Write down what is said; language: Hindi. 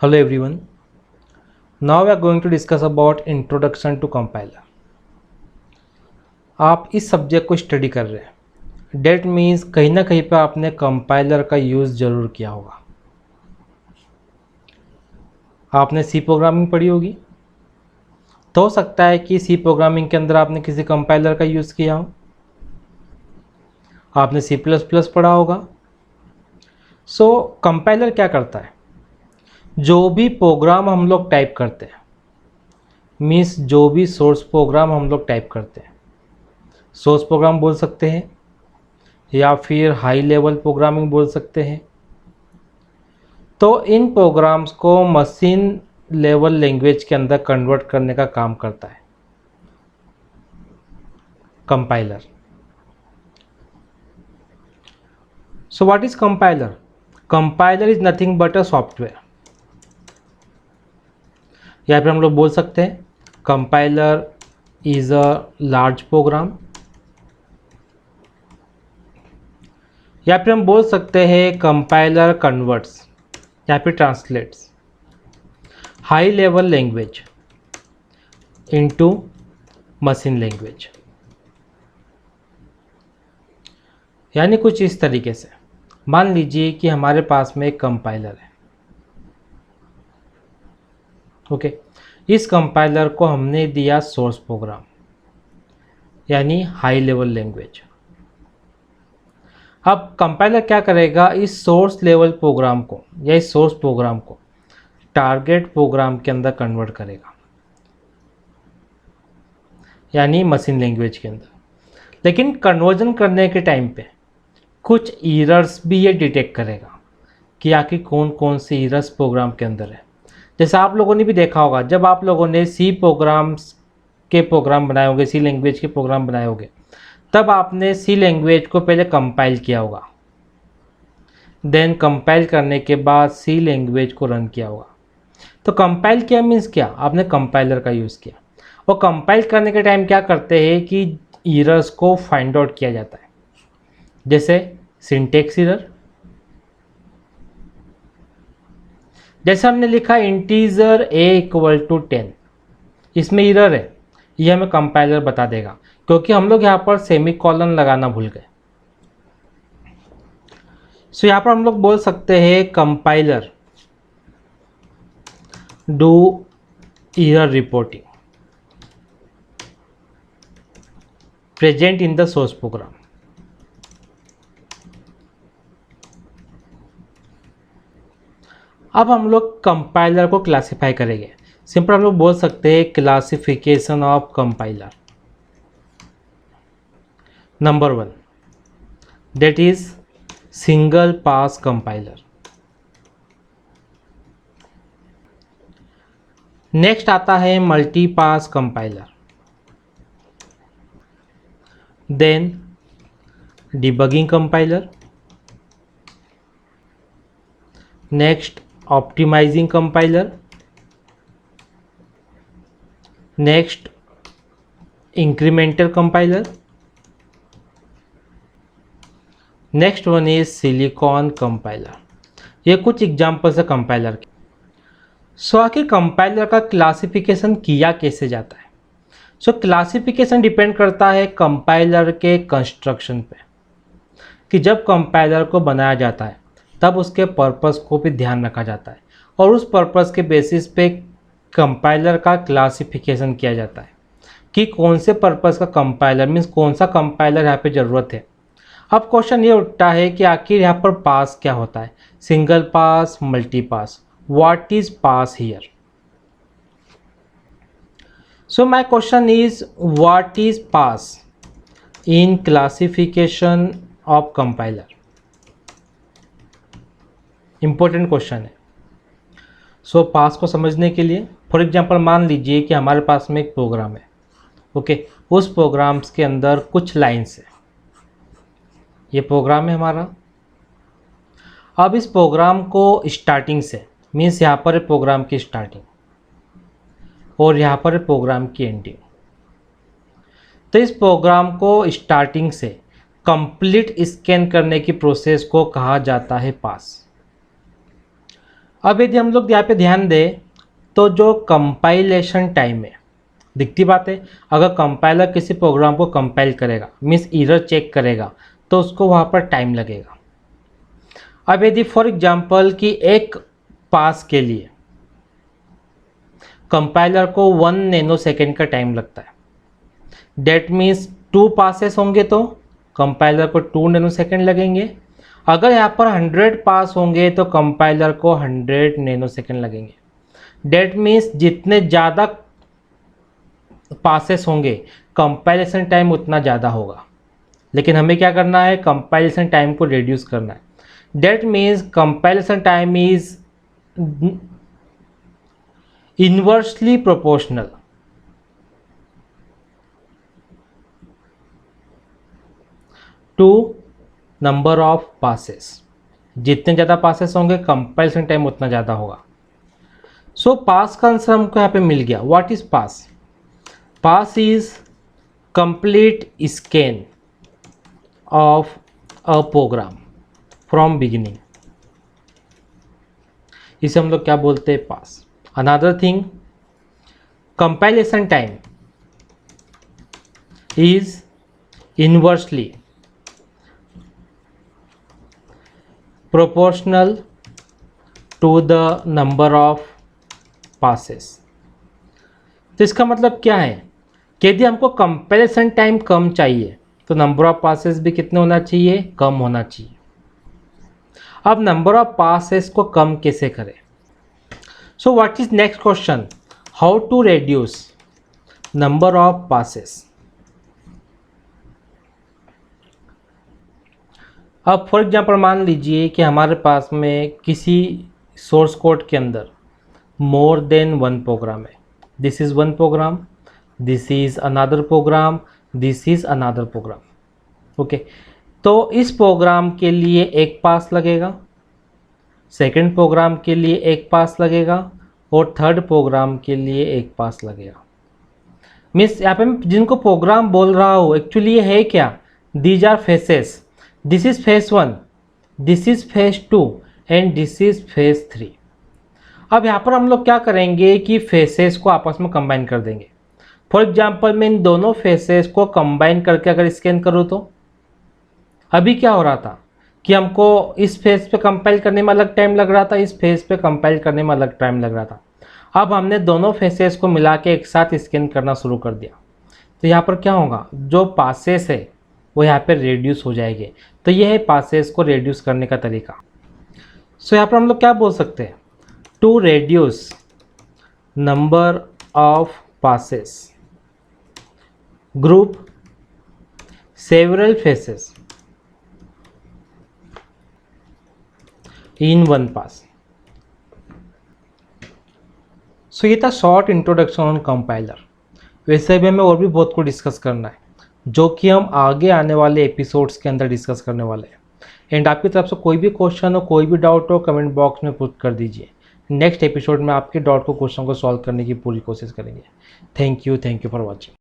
Hello everyone. Now we are going to discuss about introduction to compiler. आप इस सब्जेक्ट को स्टडी कर रहे हैं, डेट मीन्स कहीं ना कहीं पे आपने कंपाइलर का यूज़ ज़रूर किया होगा। आपने सी प्रोग्रामिंग पढ़ी होगी, तो हो सकता है कि सी प्रोग्रामिंग के अंदर आपने किसी कंपाइलर का यूज़ किया हो। आपने सी प्लस प्लस पढ़ा होगा। सो कंपाइलर क्या करता है? जो भी प्रोग्राम हम लोग टाइप करते हैं, मीन्स जो भी सोर्स प्रोग्राम हम लोग टाइप करते हैं, सोर्स प्रोग्राम बोल सकते हैं या फिर हाई लेवल प्रोग्रामिंग बोल सकते हैं। तो इन प्रोग्राम्स को मशीन लेवल लैंग्वेज के अंदर कन्वर्ट करने का काम करता है compiler. So what is compiler? Compiler is nothing but a software, या फिर हम लोग बोल सकते हैं compiler is a large program, या फिर हम बोल सकते हैं कंपाइलर कन्वर्ट्स या फिर translates high level language into machine language. यानी कुछ इस तरीके से मान लीजिए कि हमारे पास में एक कंपाइलर है। ओके, इस कंपाइलर को हमने दिया सोर्स प्रोग्राम यानी हाई लेवल लैंग्वेज। अब कंपाइलर क्या करेगा? इस सोर्स लेवल प्रोग्राम को या इस सोर्स प्रोग्राम को टारगेट प्रोग्राम के अंदर कन्वर्ट करेगा, यानी मशीन लैंग्वेज के अंदर। लेकिन कन्वर्जन करने के टाइम पे कुछ एरर्स भी ये डिटेक्ट करेगा कि आखिर कौन कौन से एरर्स प्रोग्राम के अंदर है। जैसे आप लोगों ने भी देखा होगा, जब आप लोगों ने सी प्रोग्राम्स के प्रोग्राम बनाए होंगे, सी लैंग्वेज के प्रोग्राम बनाए होंगे, तब आपने सी लैंग्वेज को पहले कंपाइल किया होगा, देन कंपाइल करने के बाद सी लैंग्वेज को रन किया होगा। तो कंपाइल किया मीन्स क्या? आपने कंपाइलर का यूज़ किया। और कंपाइल करने के टाइम क्या करते हैं कि एरर्स को फाइंड आउट किया जाता है, जैसे सिंटेक्स एरर। जैसे हमने लिखा इंटीजर a = 10, इसमें एरर है, ये हमें कंपाइलर बता देगा क्योंकि हम लोग यहाँ पर सेमीकोलन लगाना भूल गए। सो यहाँ पर हम लोग बोल सकते हैं compiler do error reporting present in the source program. अब हम लोग कंपाइलर को क्लासिफाई करेंगे। सिंपल हम लोग बोल सकते हैं classification of compiler. Number 1 that is single pass compiler. Next आता है multi pass compiler, then debugging compiler, next optimizing compiler, next incremental compiler, next one is silicon compiler. ये कुछ एग्जाम्पल्स है कंपाइलर के। सो आखिर कंपाइलर का क्लासिफिकेशन किया कैसे जाता है? सो क्लासिफिकेशन डिपेंड करता है कंपाइलर के कंस्ट्रक्शन पे, कि जब कंपाइलर को बनाया जाता है तब उसके पर्पस को भी ध्यान रखा जाता है और उस पर्पस के बेसिस पे कंपाइलर का क्लासिफिकेशन किया जाता है कि कौन से पर्पस का कंपाइलर मीन्स कौन सा कंपाइलर यहाँ पे ज़रूरत है। अब क्वेश्चन ये उठता है कि आखिर यहाँ पर पास क्या होता है? Single pass, multi pass, what is pass here? So my question is what is pass in classification of compiler? Important question है। सो पास को समझने के लिए फॉर एग्जांपल मान लीजिए कि हमारे पास में एक प्रोग्राम है। ओके, उस प्रोग्राम्स के अंदर कुछ लाइन्स है। ये प्रोग्राम है हमारा। अब इस प्रोग्राम को स्टार्टिंग से मीन्स यहाँ पर है प्रोग्राम की स्टार्टिंग और यहाँ पर है प्रोग्राम की एंडिंग। तो इस प्रोग्राम को स्टार्टिंग से कंप्लीट स्कैन करने की प्रोसेस को कहा जाता है पास। अब यदि हम लोग यहाँ पे ध्यान दें तो जो कंपाइलेशन टाइम है, दिखती बात है, अगर कंपाइलर किसी प्रोग्राम को कंपाइल करेगा मीन्स एरर चेक करेगा तो उसको वहाँ पर टाइम लगेगा। अब यदि फॉर एग्जांपल कि एक पास के लिए कंपाइलर को 1 नैनो सेकेंड का टाइम लगता है, डेट मीन्स 2 पासेस होंगे तो कंपाइलर को 2 नैनो सेकेंड लगेंगे। अगर यहाँ पर 100 पास होंगे तो कंपाइलर को 100 नैनो सेकेंड लगेंगे। डेट मीन्स जितने ज़्यादा पासेस होंगे कंपाइलेशन टाइम उतना ज़्यादा होगा, लेकिन हमें क्या करना है, कंपाइलेशन टाइम को रिड्यूस करना है। That means compilation time is inversely proportional to number of passes. जितने ज़्यादा पासेस होंगे कंपाइलेशन टाइम उतना ज़्यादा होगा। सो पास का आंसर हमको यहाँ पे मिल गया। What is pass? Pass is complete scan of a program from beginning. इसे हम लोग क्या बोलते हैं, pass. Another thing, compilation time is inversely proportional to the number of passes। तो इसका मतलब क्या है कि यदि हमको कंपैरिजन टाइम कम चाहिए तो नंबर ऑफ पासेस भी कितने होना चाहिए, कम होना चाहिए। अब नंबर ऑफ पासेस को कम कैसे करें? So what is next question, how to reduce number of passes. अब फॉर एग्जांपल मान लीजिए कि हमारे पास में किसी सोर्स कोड के अंदर मोर देन 1 प्रोग्राम है। This is 1 program, this is another program, this is another program. Okay, तो इस प्रोग्राम के लिए 1 पास लगेगा, सेकंड प्रोग्राम के लिए 1 पास लगेगा और थर्ड प्रोग्राम के लिए 1 पास लगेगा। मीन्स यहाँ पे मैं जिनको प्रोग्राम बोल रहा हूँ एक्चुअली ये है क्या, these are phases. This is phase 1, this is phase 2 and this is phase 3। अब यहाँ पर हम लोग क्या करेंगे कि फेसेस को आपस में कंबाइन कर देंगे। फॉर एग्जांपल मैं इन दोनों फेसेस को कंबाइन करके अगर स्कैन करूँ तो अभी क्या हो रहा था कि हमको इस फेज पे कंपाइल करने में अलग टाइम लग रहा था, इस फेज पे कंपाइल करने में अलग टाइम लग रहा था। अब हमने दोनों फेसेस को मिला के एक साथ स्कैन करना शुरू कर दिया तो यहाँ पर क्या होगा, जो पासेस है वो यहाँ पे रेड्यूस हो जाएंगे। तो ये है पासेस को रेड्यूस करने का तरीका। सो यहाँ पर हम लोग क्या बोल सकते हैं, to reduce number of passes group several phases in 1 pass. So ये था शॉर्ट इंट्रोडक्शन ऑन कंपाइलर। वैसे भी हमें और भी बहुत कुछ डिस्कस करना है जो कि हम आगे आने वाले एपिसोड्स के अंदर डिस्कस करने वाले हैं। एंड आपकी तरफ से कोई भी क्वेश्चन हो, कोई भी डाउट हो, कमेंट बॉक्स में पुट कर दीजिए। नेक्स्ट एपिसोड में आपके डाउट को, क्वेश्चन को सॉल्व करने की पूरी कोशिश करेंगे। Thank you for watching.